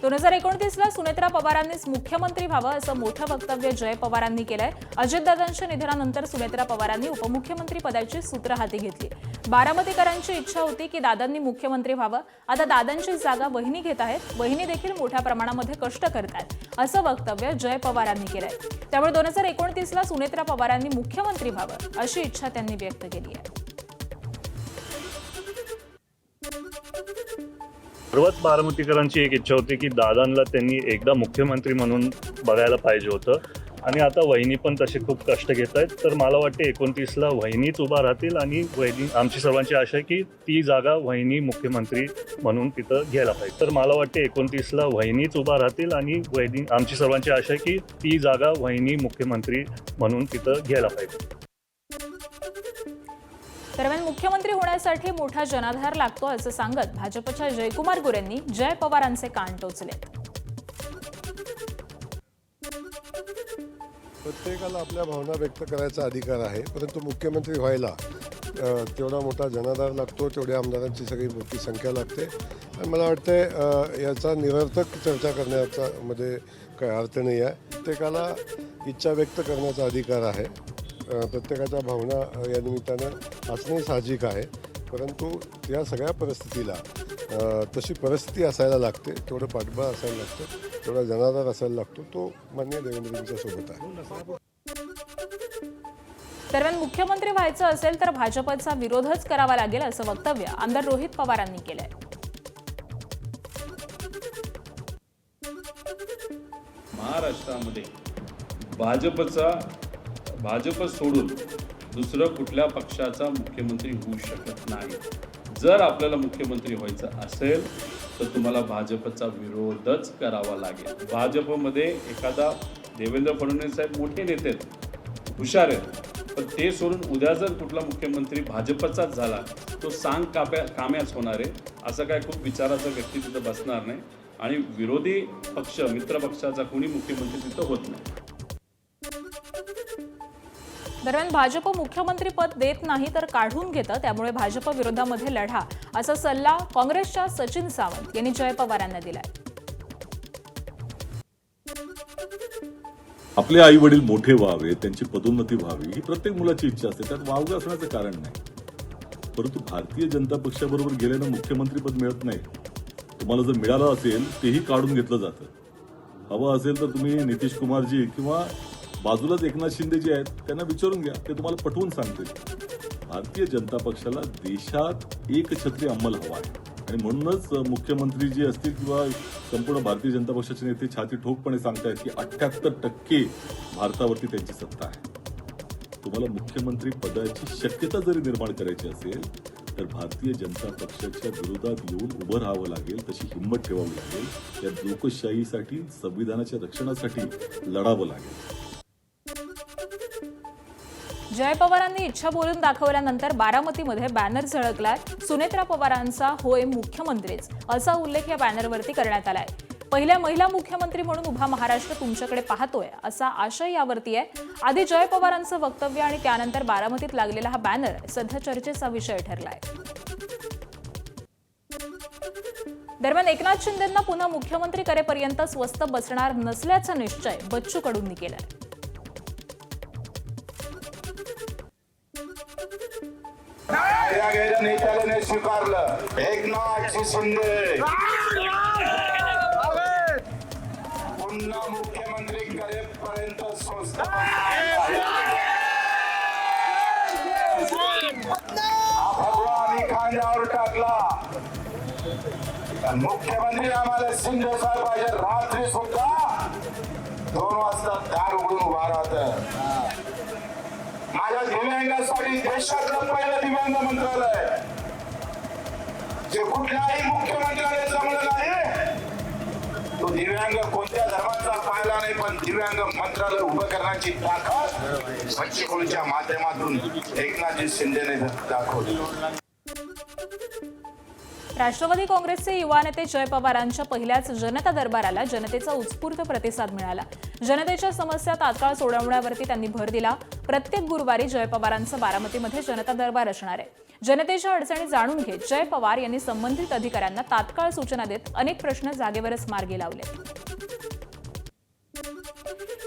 2029ला सुनेत्रा पवारांनीच मुख्यमंत्री व्हावं असं मोठं वक्तव्य जय पवारांनी केलंय। अजितदादांच्या निधनानंतर सुनेत्रा पवारांनी उपमुख्यमंत्री पदाची सूत्र हाती घेतली। बारामतीकरांची इच्छा होती की दादांनी मुख्यमंत्री व्हावं। आता दादांची जागा वहिनी घेत आहेत। वहिनी देखील मोठ्या प्रमाणामध्ये कष्ट करतात असं वक्तव्य जय पवारांनी केलंय। त्यामुळे 2029ला सुनेत्रा पवारांनी मुख्यमंत्री व्हावं अशी इच्छा त्यांनी व्यक्त केली आहे। सर्वच बारामतीकरांची एक इच्छा होती की दादांना त्यांनी एकदा मुख्यमंत्री म्हणून बघायला पाहिजे होतं आणि आता वहिनी पण तसे खूप कष्ट घेत आहेत। तर मला वाटते 29ला वहिनीच उभा राहतील आणि वहिनी आमची सर्वांची आशा आहे की ती जागा वहिनी मुख्यमंत्री म्हणून तिथं घ्यायला पाहिजे। तर मला वाटते 29ला वहिनीच उभा राहतील आणि वहिनी आमची सर्वांची आशा आहे की ती जागा वहिनी मुख्यमंत्री म्हणून तिथं घ्यायला पाहिजे। दरम्यान मुख्यमंत्री होण्यासाठी मोठा जनाधार लागतो असं सांगत भाजपच्या जयकुमार गोरेंनी जय पवारांचे कान टोचले। प्रत्येकाला आपल्या भावना व्यक्त करायचा अधिकार आहे, परंतु मुख्यमंत्री व्हायला तेवढा मोठा जनाधार लागतो, तेवढ्या आमदारांची सगळी मोठी संख्या लागते आणि मला वाटतं याचा निरर्थक चर्चा करण्याचा मध्ये काही अर्थ नाही आहे। प्रत्येकाला इच्छा व्यक्त करण्याचा अधिकार आहे, प्रत्येकाच्या भावना या निमित्तानं असणे साहजिक आहे, परंतु या सगळ्या परिस्थितीला तशी परिस्थिती असायला लागते, तेवढं पाठबळ असायला लागतं, तेवढा जनाधार असायला लागतो, तो माननीय देवेंद्रजींच्या सोबत आहे। दरम्यान मुख्यमंत्री व्हायचं असेल तर भाजपचा विरोधच करावा लागेल असं वक्तव्य आमदार रोहित पवारांनी केलंय। महाराष्ट्रामध्ये भाजप सोडून दुसरं कुठल्या पक्षाचा मुख्यमंत्री होऊ शकत नाही। जर आपल्याला मुख्यमंत्री व्हायचं असेल तर तुम्हाला भाजपचा विरोधच करावा लागेल। भाजपमध्ये एखादा देवेंद्र फडणवीस साहेब मोठे नेते आहेत, हुशार आहेत, पण ते सोडून उद्या जर कुठला मुख्यमंत्री भाजपचाच झाला तो सांग काम्याच होणार आहे। असं काय खूप विचाराचा व्यक्ती तिथं बसणार नाही आणि विरोधी पक्ष मित्र पक्षाचा कोणी मुख्यमंत्री तिथं होत नाही। दरम्यान भाजप मुख्यमंत्री पद देत नाही तर काढून घेतं, त्यामुळे भाजप विरोधामध्ये लढा असा सल्ला काँग्रेसच्या सचिन सावंत यांनी जय पवारांना दिलाय। आपले आई वडील मोठे व्हावे, त्यांची पदोन्नती व्हावी ही प्रत्येक मुलाची इच्छा असते, त्यात वावगं असण्याचं कारण नाही। परंतु भारतीय जनता पक्षाबरोबर गेल्यानं मुख्यमंत्रीपद मिळत नाही। तुम्हाला जर मिळालं असेल तेही काढून घेतलं जातं। हवं असेल तर तुम्ही नितीश कुमारजी किंवा बाजूलाच एकनाथ शिंदे जे आहेत त्यांना विचारून घ्या, ते तुम्हाला पटवून सांगतील। भारतीय जनता पक्षाला देशात एक छत्री अंमल हवा आहे आणि म्हणूनच मुख्यमंत्री जे असतील किंवा संपूर्ण भारतीय जनता पक्षाचे नेते छाती ठोकपणे सांगतायत की 78% भारतावरती त्यांची सत्ता आहे। तुम्हाला मुख्यमंत्री पदाची शक्यता जरी निर्माण करायची असेल तर भारतीय जनता पक्षाच्या विरोधात येऊन उभं राहावं लागेल, तशी हिंमत ठेवावी लागेल, या लोकशाहीसाठी संविधानाच्या रक्षणासाठी लढावं लागेल। जय पवारांनी इच्छा बोलून दाखवल्यानंतर बारामतीमध्ये बॅनर झळकलाय। सुनेत्रा पवारांचा होय मुख्यमंत्रीच असा उल्लेख या बॅनरवरती करण्यात आलाय। पहिल्या महिला मुख्यमंत्री म्हणून उभा महाराष्ट्र तुमच्याकडे पाहतोय असा आशय यावरती आहे। आधी जय पवारांचं वक्तव्य आणि त्यानंतर बारामतीत लागलेला हा बॅनर सध्या चर्चेचा विषय ठरलाय। दरम्यान एकनाथ शिंदेंना पुन्हा मुख्यमंत्री करेपर्यंत स्वस्त बसणार नसल्याचा निश्चय बच्चू कडूंनी केलाय। नेत्याने स्वीकारलं एकनाथ शिंदे पुन्हा मुख्यमंत्री करेपर्यंत स्वस्त आम्ही खांद्यावर टाकला। मुख्यमंत्री आम्हाला शिंदे साहेब पाहिजे। रात्री सुद्धा 2 वाजता दार उघडून उभा राहत। माझ्या दिव्यांगासाठी देशातलं पहिलं दिव्यांग मंत्रालय जे कुठल्याही मुख्यमंत्र्याने जमलं नाही। तो दिव्यांग कोणत्या धर्माचा पाहिला नाही, पण दिव्यांग मंत्रालय उभं करण्याची ताकद बच्चूकडूच्या माध्यमातून एकनाथजी शिंदेने दाखवली। राष्ट्रवादी काँग्रेसचे युवा नेते जय पवारांच्या पहिल्याच जनता दरबाराला जनतेचा उत्स्फूर्त प्रतिसाद मिळाला. जनतेच्या समस्या तात्काळ सोडवण्यावरती त्यांनी भर दिला. प्रत्येक गुरुवारी जय पवारांचं बारामतीमध्ये जनता दरबार असणार आहे. जनतेच्या अडचणी जाणून घेत जय पवार यांनी संबंधित अधिकाऱ्यांना तात्काळ सूचना देत अनेक प्रश्न जागेवरच मार्गी लावले.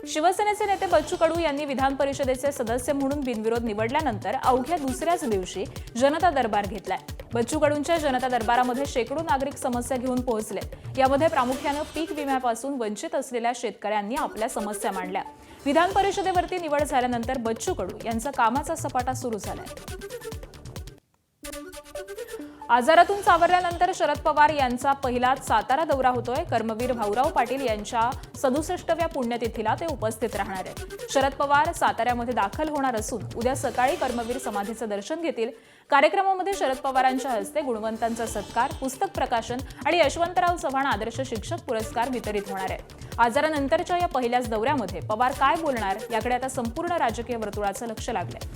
शिवसेनेचे नेते बच्चू कडू यांनी विधान परिषदेचे सदस्य म्हणून बिनविरोध निवडल्यानंतर अवघ्या दुसऱ्याच दिवशी जनता दरबार घेतलाय. बच्चू कडूंच्या जनता दरबारामध्ये शेकडो नागरिक समस्या घेऊन पोहोचले. यामध्ये प्रामुख्यानं पीक विम्यापासून वंचित असलेल्या शेतकऱ्यांनी आपल्या समस्या मांडल्या. विधान परिषदेवरती निवड झाल्यानंतर बच्चू कडू यांचा कामाचा सपाटा सुरू झालाय. आजारातून सावरल्यानंतर शरद पवार यांचा पहिलाच सातारा दौरा होतोय. कर्मवीर भाऊराव पाटील यांच्या 67व्या पुण्यतिथीला ते उपस्थित राहणार आहेत. शरद पवार साताऱ्यामध्ये दाखल होणार असून उद्या सकाळी कर्मवीर समाधीचं दर्शन घेतील. कार्यक्रमामध्ये शरद पवारांच्या हस्ते गुणवंतांचा सत्कार, पुस्तक प्रकाशन आणि यशवंतराव चव्हाण आदर्श शिक्षक पुरस्कार वितरित होणार आहे. आजारानंतरच्या या पहिल्याच दौऱ्यामध्ये पवार काय बोलणार याकडे आता संपूर्ण राजकीय वर्तुळाचं लक्ष लागलंय.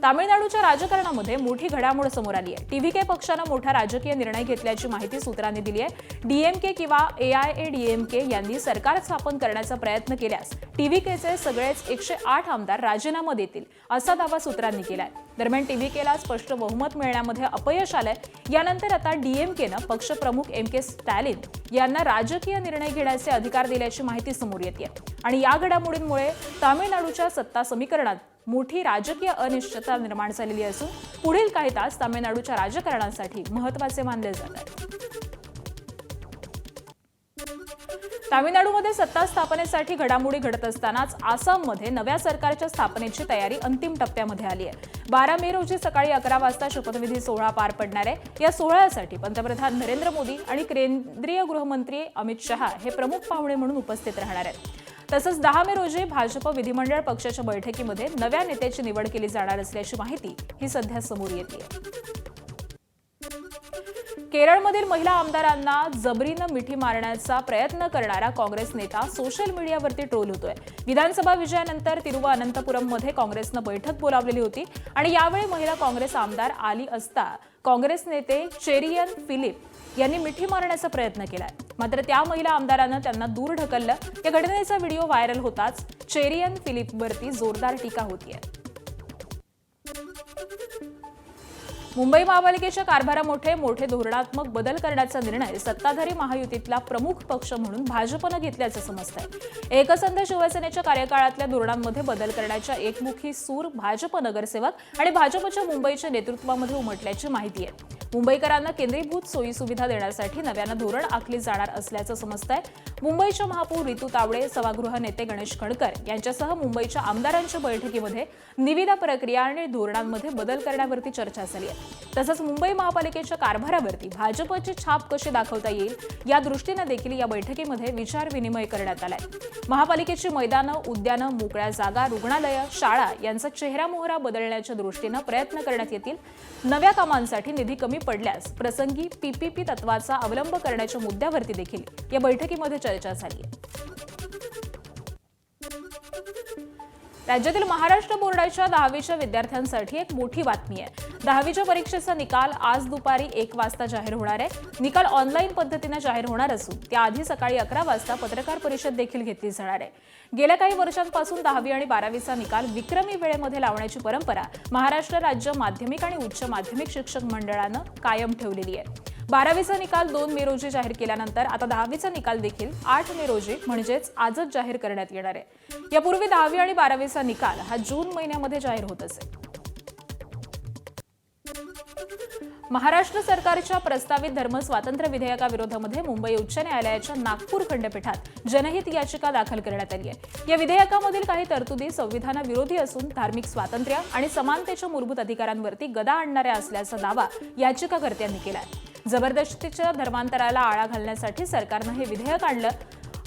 तामिळनाडूच्या राजकारणामध्ये मोठी घडामोड समोर आली आहे. टीव्हीके पक्षानं मोठा राजकीय निर्णय घेतल्याची माहिती सूत्रांनी दिली आहे. डीएमके किंवा एआयएडीएमके यांनी सरकार स्थापन करण्याचा प्रयत्न केल्यास टीव्हीकेचे सगळेच 108 आमदार राजीनामा देतील असा दावा सूत्रांनी केलाय. दरम्यान टीव्हीकेला स्पष्ट बहुमत मिळण्यामध्ये अपयश आलंय. यानंतर आता डीएमकेनं पक्षप्रमुख एम.के. स्टॅलिन यांना राजकीय निर्णय घेण्याचे अधिकार दिल्याची माहिती समोर येते आणि या घडामोडींमुळे तामिळनाडूच्या सत्ता समीकरणात मोठी राजकीय अनिश्चितता निर्माण झालेली असून पुढील काही तास तामिळनाडूच्या राजकारणासाठी महत्त्वाचे मानले जातात. तामिळनाडूमध्ये सत्ता स्थापनेसाठी घडामोडी घडत असतानाच आसाममध्ये नव्या सरकारच्या स्थापनेची तयारी अंतिम टप्प्यामध्ये आली आहे. 12 मे रोजी सकाळी 11 वाजता शपथविधी सोहळा पार पडणार आहे. या सोहळ्यासाठी पंतप्रधान नरेंद्र मोदी आणि केंद्रीय गृहमंत्री अमित शहा हे प्रमुख पाहुणे म्हणून उपस्थित राहणार आहेत. तसंच 10 मे रोजी भाजप विधिमंडळ पक्षाच्या बैठकीमध्ये नव्या नेत्याची निवड केली जाणार असल्याची माहिती ही सध्या समोर येते. केरळमधील महिला आमदारांना जबरीनं मिठी मारण्याचा प्रयत्न करणारा काँग्रेस नेता सोशल मीडियावरती ट्रोल होतोय. विधानसभा विजयानंतर तिरुवअनंतपुरममध्ये काँग्रेसनं बैठक बोलावलेली होती आणि यावेळी महिला काँग्रेस आमदार आली असता काँग्रेस नेते चेरियन फिलिप यांनी मिठी मारण्याचा प्रयत्न केलाय. मात्र त्या महिला आमदारानं त्यांना दूर ढकललं. या घटनेचा व्हिडिओ व्हायरल होताच चेरियन फिलिपवरती जोरदार टीका होतीये. मुंबई महापालिकेच्या कारभारामध्ये मोठे धोरणात्मक बदल करण्याचा निर्णय सत्ताधारी महायुतीतला प्रमुख पक्ष म्हणून भाजपनं घेतल्याचं समजतंय. एकसंध शिवसेनेच्या कार्यकाळातल्या धोरणांमध्ये बदल करण्याच्या एकमुखी सूर भाजप नगरसेवक आणि भाजपच्या मुंबईच्या नेतृत्वामध्ये उमटल्याची माहिती आहे. मुंबईकरांना केंद्रीभूत सोयीसुविधा देण्यासाठी नव्यानं धोरण आखली जाणार असल्याचं समजतंय. मुंबईच्या महापौर रितू तावडे, सभागृह नेते गणेश खडकर यांच्यासह मुंबईच्या आमदारांच्या बैठकीमध्ये निविदा प्रक्रिया आणि धोरणांमध्ये बदल करण्यावरती चर्चा झाली आहे. तसंच मुंबई महापालिकेच्या कारभारावरती भाजपची छाप कशी दाखवता येईल या दृष्टीनं देखील या बैठकीमध्ये विचार विनिमय करण्यात आलाय. महापालिकेची मैदानं, उद्यानं, मोकळ्या जागा, रुग्णालयं, शाळा यांचा चेहरामोहरा बदलण्याच्या दृष्टीनं प्रयत्न करण्यात येतील. नव्या कामांसाठी निधी कमी पडल्यास प्रसंगी पीपीपी तत्वाचा अवलंब करण्याच्या मुद्द्यावरती देखील या बैठकीमध्ये चर्चा झाली आहे. राज्यातील महाराष्ट्र बोर्डाच्या 10वीच्या विद्यार्थ्यांसाठी एक मोठी बातमी आहे. 10वीच्या परीक्षेचा निकाल आज दुपारी 1 वाजता जाहीर होणार आहे. निकाल ऑनलाईन पद्धतीने जाहीर होणार असून त्याआधी सकाळी 11 वाजता पत्रकार परिषद देखील घेतली जाणार आहे. गेल्या काही वर्षांपासून 10वी आणि 12वीचा निकाल विक्रमी वेळेमध्ये लावण्याची परंपरा महाराष्ट्र राज्य माध्यमिक आणि उच्च माध्यमिक शिक्षक मंडळानं कायम ठेवलेली आहे. 12वीचा निकाल 2 मे रोजी जाहीर केल्यानंतर आता 10वीचा निकाल देखील 8 मे रोजी म्हणजेच आजच जाहीर करण्यात येणार आहे. यापूर्वी 10वी आणि 12वीचा निकाल हा जून महिन्यामध्ये जाहीर होत असे. महाराष्ट्र सरकारच्या प्रस्तावित धर्म स्वातंत्र्य विधेयकाविरोधामध्ये मुंबई उच्च न्यायालयाच्या नागपूर खंडपीठात जनहित याचिका दाखल करण्यात आली आहे. या विधेयकामधील काही तरतुदी संविधानाविरोधी असून धार्मिक स्वातंत्र्य आणि समानतेच्या मूलभूत अधिकारांवरती गदा आणणाऱ्या असल्याचा दावा याचिकाकर्त्यांनी केला आहे. जबरदस्तीच्या धर्मांतराला आळा घालण्यासाठी सरकारनं हे विधेयक आणलं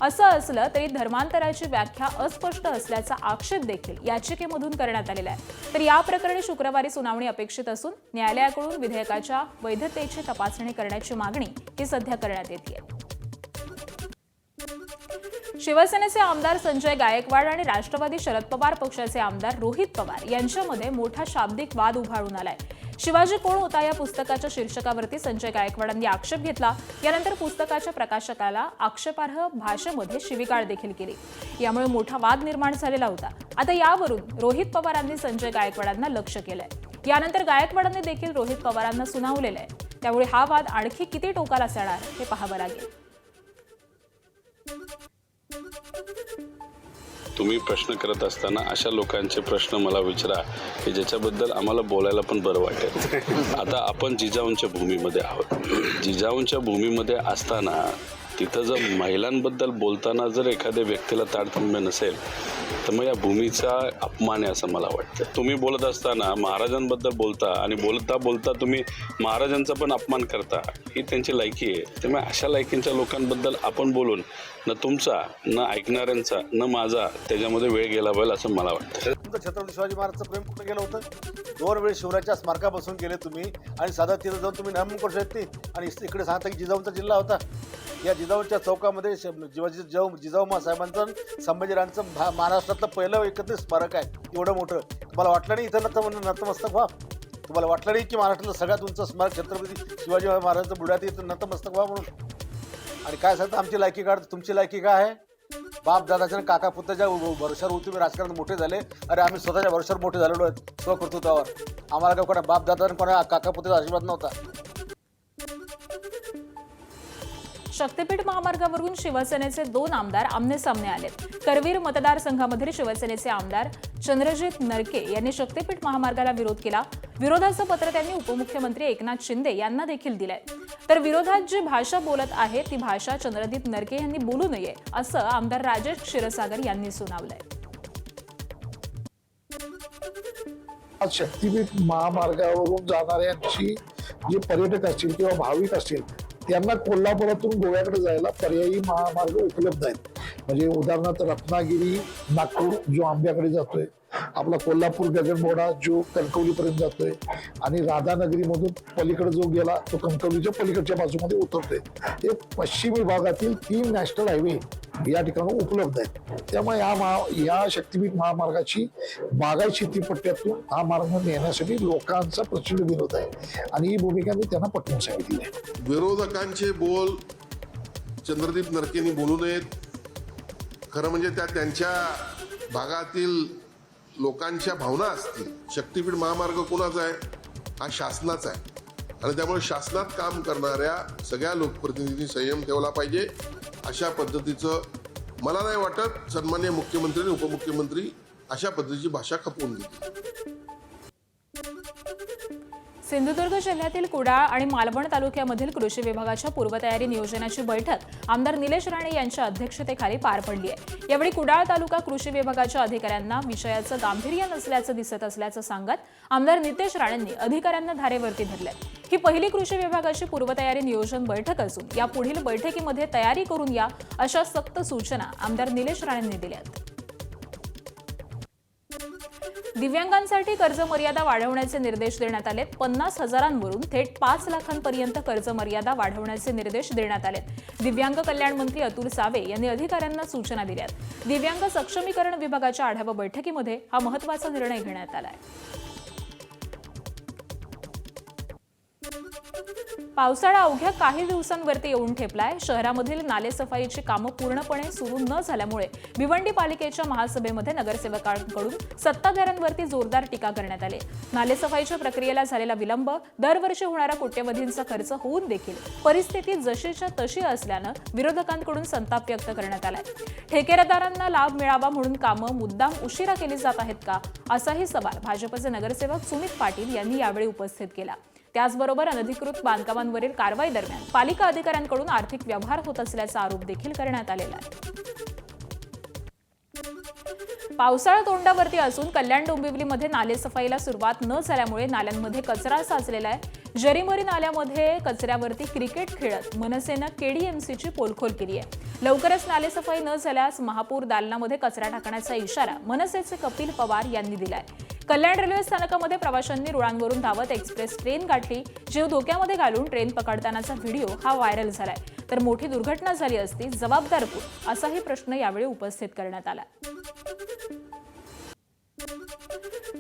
असं असलं तरी धर्मांतराची व्याख्या अस्पष्ट असल्याचा आक्षेप देखील याचिकेमधून करण्यात आलेला आहे. तर या प्रकरणी शुक्रवारी सुनावणी अपेक्षित असून न्यायालयाकडून विधेयकाच्या वैधतेची तपासणी करण्याची मागणी ही सध्या करण्यात येते. शिवसेनेचे आमदार संजय गायकवाड आणि राष्ट्रवादी शरद पवार पक्षाचे आमदार रोहित पवार यांच्यामध्ये मोठा शाब्दिक वाद उफाळून आलाय. शिवाजी कोण होता या पुस्तकाच्या शीर्षकावरती संजय गायकवाडांनी आक्षेप घेतला. यानंतर पुस्तकाच्या प्रकाशकाला आक्षेपार्ह भाषेमध्ये शिवीगाळ देखील केली. यामुळे मोठा वाद निर्माण झालेला होता. आता यावरून रोहित पवारांनी संजय गायकवाडांना लक्ष्य केलंय. यानंतर गायकवाडांनी देखील रोहित पवारांना सुनावलेलं आहे. त्यामुळे हा वाद आणखी किती टोकाला जाणार हे पाहावं लागेल. तुम्ही प्रश्न करत असताना अशा लोकांचे प्रश्न मला विचारा की ज्याच्याबद्दल आम्हाला बोलायला पण बरं वाटेल. आता आपण जिजाऊंच्या भूमीमध्ये आहोत. जिजाऊंच्या भूमीमध्ये असताना तिथं जर महिलांबद्दल बोलताना जर एखाद्या व्यक्तीला तारतम्य नसेल तर मग या भूमीचा अपमान आहे असं मला वाटतं. तुम्ही बोलत असताना महाराजांबद्दल बोलता आणि बोलता बोलता तुम्ही महाराजांचा पण अपमान करता, ही त्यांची लायकी आहे. त्यामुळे अशा लायकींच्या लोकांबद्दल आपण बोलून न तुमचा न ऐकणाऱ्यांचा न माझा त्याच्यामध्ये वेळ गेला पाहिजे असं मला वाटतं. तुमचं छत्रपती शिवाजी महाराजचं प्रेम कुठं गेलं होतं? 2 वेळेस शिवराच्या स्मारकापासून गेले तुम्ही आणि साधा तिथं जाऊन तुम्ही नाम करू शकते आणि इकडे सांगता की जिजाऊंचा जिल्हा होता. या जिजाऊच्या चौकामध्ये जिजाऊ साहेबांचं संभाजीराजांचं महाराष्ट्रातलं पहिलं एकत्रित स्मारक आहे. एवढं मोठं तुम्हाला वाटलं नाही इथं नतमस्तक व्हा? तुम्हाला वाटलं नाही की महाराष्ट्रातलं सगळ्यात उंच स्मारक छत्रपती शिवाजी महाराजांचं बुडात इथं नतमस्तक व्हा म्हणून? आणि काय सांगता आमची लायकी काढ, तुमची लायकी काय आहे? बाप दादाच्या काका पुत्राच्या भरोशावर तुम्ही राजकारणात मोठे झाले. अरे आम्ही स्वतःच्या भरोशावर मोठे झालेलो आहेत स्वकर्तृत्वावर. आम्हाला काय कोणा बाप दादा कोणा काका पुत्राचा आशीर्वाद नव्हता. शक्तीपीठ महामार्गावरून शिवसेनेचे 2 आमदार आमनेसामने आलेत. करवीर मतदारसंघामधील शिवसेनेचे आमदार चंद्रजित नरके यांनी शक्तीपीठ महामार्गाला विरोध केला. विरोधाचं पत्र त्यांनी उपमुख्यमंत्री एकनाथ शिंदे यांना देखील दिलंय. तर विरोधात जी भाषा बोलत आहे ती भाषा चंद्रजित नरके यांनी बोलू नये असं आमदार राजेश क्षीरसागर यांनी सुनावलंय. शक्तीपीठ महामार्गावरून जाणाऱ्यांची जे पर्यटक असतील किंवा भाविक असतील त्यांना कोल्हापुरातून गोव्याकडे जायला पर्यायी महामार्ग उपलब्ध आहेत. म्हणजे उदाहरणार्थ रत्नागिरी नागपूर जो आंब्याकडे जातोय, आपला कोल्हापूर गगनबावडा जो कणकवलीपर्यंत जातोय आणि राधानगरीमधून पलीकडे जो गेला तो कणकवलीच्या पलीकडच्या बाजूमध्ये उतरतोय. हे पश्चिमी भागातील 3 नॅशनल हायवे या ठिकाणी उपलब्ध आहेत. त्यामुळे या शक्तीपीठ महामार्गाची बागायत शेतीपट्ट्यातून हा मार्ग नेण्यासाठी लोकांचा प्रचंड विरोध आहे आणि ही भूमिका मी त्यांना पटवून सांगितली आहे. विरोधकांचे बोल चंद्रदीप नरकेंनी बोलू नयेत. खरं म्हणजे त्यांच्या भागातील लोकांच्या भावना असतील. शक्तीपीठ महामार्ग कोणाचा आहे? हा शासनाचा आहे आणि त्यामुळे शासनात काम करणाऱ्या सगळ्या लोकप्रतिनिधींनी संयम ठेवला पाहिजे. अशा पद्धतीचं मला नाही वाटत सन्माननीय मुख्यमंत्री आणि उपमुख्यमंत्री अशा पद्धतीची भाषा खपवून घेतील. सिंधुदुर्ग जिल्ह्यातील कुडाळ आणि मालवण तालुक्यामधील कृषी विभागाच्या पूर्वतयारी नियोजनाची बैठक आमदार निलेश राणे यांच्या अध्यक्षतेखाली पार पडली आहे. यावेळी कुडाळ तालुका कृषी विभागाच्या अधिकाऱ्यांना विषयाचं गांभीर्य नसल्याचं दिसत असल्याचं सांगत आमदार नितेश राणेंनी अधिकाऱ्यांना धारेवरती धरले. ही पहिली कृषी विभागाची पूर्वतयारी नियोजन बैठक असून या पुढील बैठकीमध्ये तयारी करून या अशा सक्त सूचना आमदार निलेश राणेंनी दिल्यात. दिव्यांगांसाठी कर्ज मर्यादा वाढवण्याचे निर्देश देण्यात आले. 50,000वरून थेट 5 लाखांपर्यंत कर्ज मर्यादा वाढवण्याचे निर्देश देण्यात आले. दिव्यांग कल्याण मंत्री अतुल सावे यांनी अधिकाऱ्यांना सूचना दिल्यात. दिव्यांग सक्षमीकरण विभागाच्या आढावा बैठकीमध्ये हा महत्त्वाचा निर्णय घेण्यात आलाय. पावसाळा अवघ्या काही दिवसांवरती येऊन ठेपलाय. शहरामधील नालेसफाईची कामं पूर्णपणे सुरू न झाल्यामुळे भिवंडी पालिकेच्या महासभेमध्ये नगरसेवकांकडून सत्ताधाऱ्यांवरती जोरदार टीका करण्यात आली. नालेसफाईच्या प्रक्रियेला झालेला विलंब, दरवर्षी होणारा कोट्यवधींचा खर्च होऊन देखील परिस्थिती जशीच्या तशी असल्यानं विरोधकांकडून संताप व्यक्त करण्यात आलाय. ठेकेदारांना लाभ मिळावा म्हणून कामं मुद्दाम उशिरा केली जात आहेत का, असाही सवाल भाजपचे नगरसेवक सुमित पाटील यांनी यावेळी उपस्थित केला. त्याचबरोबर अनधिकृत बांधकामांवरील कारवाई दरम्यान पालिका अधिकाऱ्यांकडून आर्थिक व्यवहार होत असल्याचा आरोप देखील करण्यात आलेला आहे. पावसाळा तोंडावरती असून कल्याण डोंबिवलीमध्ये नालेसफाईला सुरुवात न झाल्यामुळे नाल्यांमध्ये कचरा साचलेला आहे. जरीमरी नाल्यामध्ये कचऱ्यावरती क्रिकेट खेळत मनसेनं केडीएमसीची पोलखोल केली आहे. लवकरच नालेसफाई न झाल्यास महापूर दालनामध्ये कचरा टाकण्याचा इशारा मनसेचे कपिल पवार यांनी दिलाय. कल्याण रेल्वे स्थानकामध्ये प्रवाशांनी रुळांवरून धावत एक्सप्रेस ट्रेन गाठली. जीव धोक्यामध्ये घालून ट्रेन पकडतानाचा व्हिडिओ हा व्हायरल झालाय. तर मोठी दुर्घटना झाली असती जबाबदार कोण, असाही प्रश्न यावेळी उपस्थित करण्यात आला.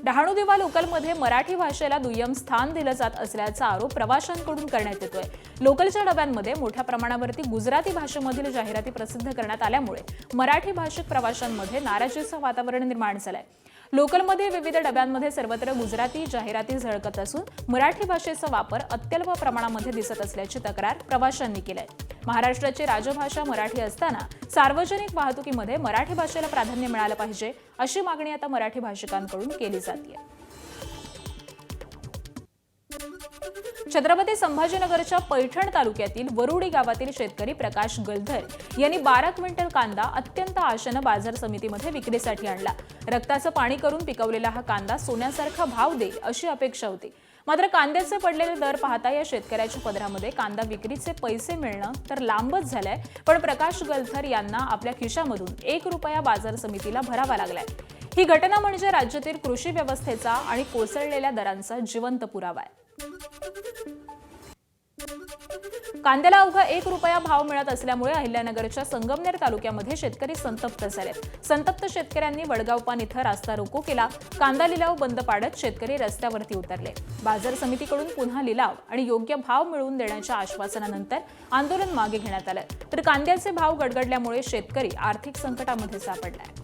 डहाणू दिवा लोकलमध्ये मराठी भाषेला दुय्यम स्थान दिलं जात असल्याचा आरोप प्रवाशांकडून करण्यात येतोय. लोकलच्या डब्यांमध्ये मोठ्या प्रमाणावरती गुजराती भाषेमधील जाहिराती प्रसिद्ध करण्यात आल्यामुळे मराठी भाषिक प्रवाशांमध्ये नाराजीचं वातावरण निर्माण झालंय. लोकलमध्ये विविध डब्यांमध्ये सर्वत्र गुजराती जाहिराती झळकत असून मराठी भाषेचा वापर अत्यल्प प्रमाणामध्ये दिसत असल्याची तक्रार प्रवाशांनी केली आहे. महाराष्ट्राची राजभाषा मराठी असताना सार्वजनिक वाहतुकीमध्ये मराठी भाषेला प्राधान्य मिळालं पाहिजे अशी मागणी आता मराठी भाषिकांकडून केली जाते. छत्रपती संभाजीनगरच्या पैठण तालुक्यातील वरुडी गावातील शेतकरी प्रकाश गलधर यांनी 12 क्विंटल कांदा अत्यंत आशेनं बाजार समितीमध्ये विक्रीसाठी आणला. रक्ताचं पाणी करून पिकवलेला हा कांदा सोन्यासारखा भाव देईल अशी अपेक्षा होती. मात्र कांद्याचे पडलेले दर पाहता या शेतकऱ्याच्या पदरामध्ये कांदा विक्रीचे पैसे मिळणं तर लांबच झालंय. पण प्रकाश गलधर यांना आपल्या खिशामधून 1 रुपया बाजार समितीला भरावा लागलाय. ही घटना म्हणजे राज्यातील कृषी व्यवस्थेचा आणि कोसळलेल्या दरांचा जिवंत पुरावा आहे. कांद्याला अवघा 1 रुपया भाव मिळत असल्यामुळे अहिल्यानगरच्या संगमनेर तालुक्यामध्ये शेतकरी संतप्त झालेत. संतप्त शेतकऱ्यांनी वडगावपान इथं रास्ता रोको केला. कांदा लिलाव बंद पाडत शेतकरी रस्त्यावरती उतरले. बाजार समितीकडून पुन्हा लिलाव आणि योग्य भाव मिळवून देण्याच्या आश्वासनानंतर आंदोलन मागे घेण्यात आलं. तर कांद्याचे भाव गडगडल्यामुळे शेतकरी आर्थिक संकटामध्ये सापडलाय.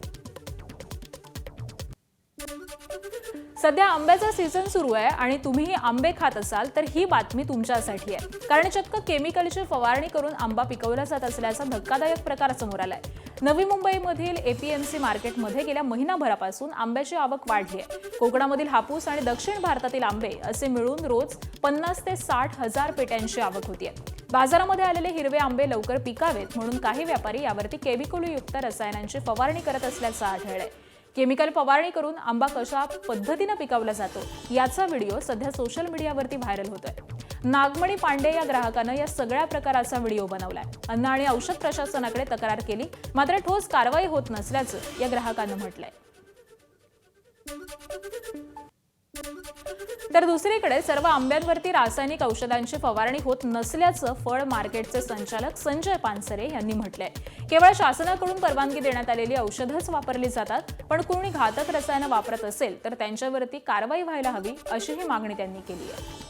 सध्या आंब्याचा सीझन सुरू आहे आणि तुम्हीही आंबे खात असाल तर ही बातमी तुमच्यासाठी आहे. कारण चक्क केमिकलची फवारणी करून आंबा पिकवला जात असल्याचा धक्कादायक प्रकार समोर आलाय. नवी मुंबईमधील APMC मार्केटमध्ये गेल्या महिनाभरापासून आंब्याची आवक वाढली आहे. कोकणामधील हापूस आणि दक्षिण भारतातील आंबे असे मिळून रोज 50 ते 60 हजार पेट्यांची आवक होतीये. बाजारामध्ये आलेले हिरवे आंबे लवकर पिकावेत म्हणून काही व्यापारी यावरती केमिकलयुक्त रसायनांची फवारणी करत असल्याचं आढळलंय. केमिकल फवारणी करून आंबा कशा पद्धतीनं पिकवला जातो याचा व्हिडिओ सध्या सोशल मीडियावरती व्हायरल होतोय. नागमणी पांडे या ग्राहकानं या सगळ्या प्रकाराचा व्हिडिओ बनवलाय. अन्न आणि औषध प्रशासनाकडे तक्रार केली मात्र ठोस कारवाई होत नसल्याचं या ग्राहकानं म्हटलंय. तर दुसरीकडे सर्व आंब्यांवरती रासायनिक औषधांची फवारणी होत नसल्याचं फळ मार्केटचे संचालक संजय पानसरे यांनी म्हटलंय. केवळ शासनाकडून परवानगी देण्यात आलेली औषधच वापरली जातात. पण कोणी घातक रसायनं वापरत असेल तर त्यांच्यावरती कारवाई व्हायला हवी अशीही मागणी त्यांनी केली आहे.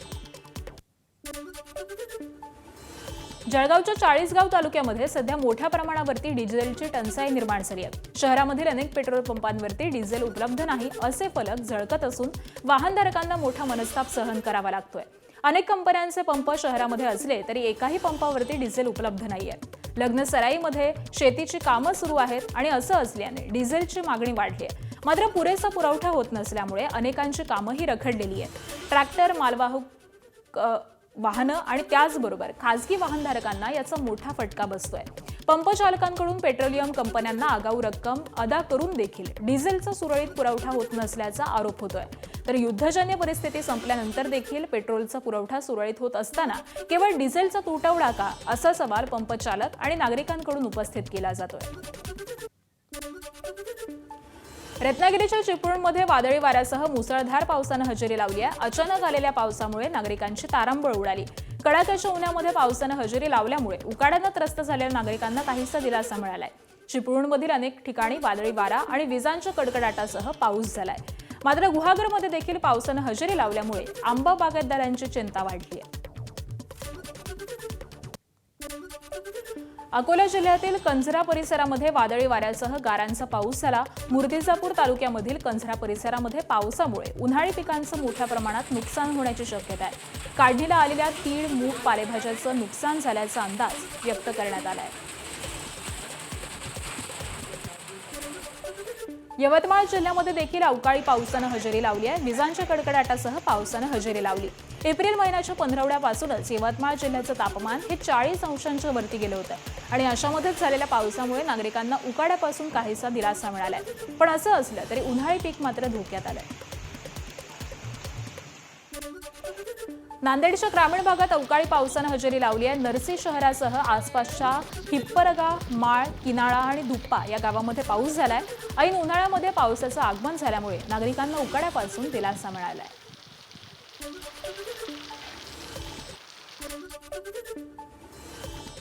जळगावच्या चाळीसगाव तालुक्यामध्ये सध्या मोठ्या प्रमाणावरती डिझेलची टंचाई निर्माण झाली आहे. शहरामधील अनेक पेट्रोल पंपांवरती डिझेल उपलब्ध नाही असे फलक झळकत असून वाहनधारकांना मोठा मनस्ताप सहन करावा लागतोय. अनेक कंपन्यांचे पंप शहरामध्ये असले तरी एकाही पंपावरती डिझेल उपलब्ध नाहीये. लग्न सराईमध्ये शेतीची कामं सुरू आहेत आणि असं असल्याने डिझेलची मागणी वाढली आहे. मात्र पुरेसा पुरवठा होत नसल्यामुळे अनेकांची कामंही रखडलेली आहेत. ट्रॅक्टर, मालवाहक वाहनं आणि त्याचबरोबर खासगी वाहनधारकांना याचा मोठा फटका बसतोय. पंप चालकांकडून पेट्रोलियम कंपन्यांना आगाऊ रक्कम अदा करून देखील डिझेलचा सुरळीत पुरवठा होत नसल्याचा आरोप होतोय. तर युद्धजन्य परिस्थिती संपल्यानंतर देखील पेट्रोलचा पुरवठा सुरळीत होत असताना केवळ डिझेलचा तुटवडा का असा सवाल पंप चालक आणि नागरिकांकडून उपस्थित केला जातोय. रत्नागिरीच्या चिपळूणमध्ये वादळी वाऱ्यासह मुसळधार पावसानं हजेरी लावली आहे. अचानक आलेल्या पावसामुळे नागरिकांची तारांबळ उडाली. कडाक्याच्या उन्हामध्ये पावसानं हजेरी लावल्यामुळे उकाड्यानं त्रस्त झालेल्या नागरिकांना काहीसा दिलासा मिळालाय. चिपळूणमधील अनेक ठिकाणी वादळी वारा आणि विजांच्या कडकडाटासह पाऊस झालाय. मात्र गुहागरमध्ये देखील पावसानं हजेरी लावल्यामुळे आंबा बागायतदारांची चिंता वाढली आहे. अकोला जिल्ह्यातील कंझरा परिसरामध्ये वादळी वाऱ्यासह गारांचा पाऊस झाला. मूर्तिजापूर तालुक्यामधील कंझरा परिसरामध्ये पावसामुळे उन्हाळी पिकांचं मोठ्या प्रमाणात नुकसान होण्याची शक्यता आहे. काढणीला आलेल्या तीळ, मूग, पालेभाज्याचं नुकसान झाल्याचा अंदाज व्यक्त करण्यात आला आहे. यवतमाळ जिल्ह्यामध्ये देखील अवकाळी पावसानं हजेरी लावली आहे. विजांच्या कडकडाटासह पावसानं हजेरी लावली. एप्रिल महिन्याच्या 15वड्यापासूनच यवतमाळ जिल्ह्याचं तापमान हे 40 अंशांच्या वरती गेलं होतं आणि अशामध्येच झालेल्या पावसामुळे नागरिकांना उकाड्यापासून काहीसा दिलासा मिळालाय. पण असं असलं तरी उन्हाळी पीक मात्र धोक्यात आलंय. नांदेडच्या ग्रामीण भागात अवकाळी पावसानं हजेरी लावली आहे. नरसी शहरासह आसपासच्या हिप्परगा, माळ, किनाळा आणि दुप्पा या गावामध्ये पाऊस झालाय. ऐन उन्हाळ्यामध्ये पावसाचं आगमन झाल्यामुळे नागरिकांना उकाड्यापासून दिलासा मिळालाय.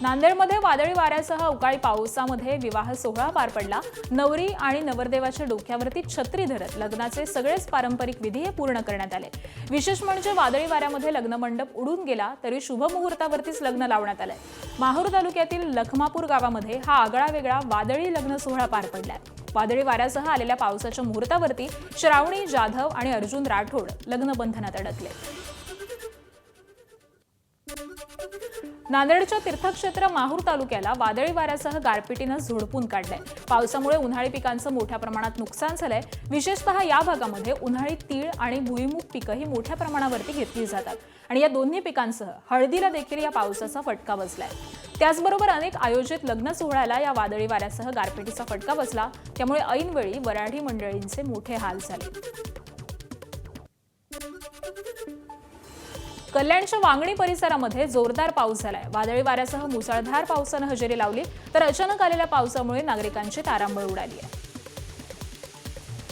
नांदेडमध्ये वादळी वाऱ्यासह अवकाळी पावसामध्ये विवाह सोहळा पार पडला. नवरी आणि नवरदेवाच्या डोक्यावरती छत्री धरत लग्नाचे सगळेच पारंपरिक विधी पूर्ण करण्यात आले. विशेष म्हणजे वादळी वाऱ्यामध्ये लग्न मंडप उडून गेला तरी शुभ मुहूर्तावरतीच लग्न लावण्यात आलंय. माहूर तालुक्यातील लखमापूर गावामध्ये हा आगळा वेगळा वादळी लग्न सोहळा पार पडलाय. वादळी वाऱ्यासह आलेल्या पावसाच्या मुहूर्तावरती श्रावणी जाधव आणि अर्जुन राठोड लग्नबंधनात अडकले. नांदेडच्या तीर्थक्षेत्र माहूर तालुक्याला वादळी वाऱ्यासह गारपिटीनं झोडपून काढलंय. पावसामुळे उन्हाळी पिकांचं मोठ्या प्रमाणात नुकसान झालंय. विशेषतः या भागामध्ये उन्हाळी तीळ आणि भुईमूग पिकं ही मोठ्या प्रमाणावरती घेतली जातात आणि या दोन्ही पिकांसह हळदीला देखील या पावसाचा फटका बसलाय. त्याचबरोबर अनेक आयोजित लग्न सोहळ्याला या वादळी वाऱ्यासह गारपिटीचा फटका बसला. त्यामुळे ऐनवेळी वऱ्हाडी मंडळींचे मोठे हाल झाले. कल्याणच्या वांगणी परिसरामध्ये जोरदार पाऊस झालाय. वादळी वाऱ्यासह मुसळधार पावसानं हजेरी लावली तर अचानक आलेल्या पावसामुळे नागरिकांची तारांबळ उडाली आहे.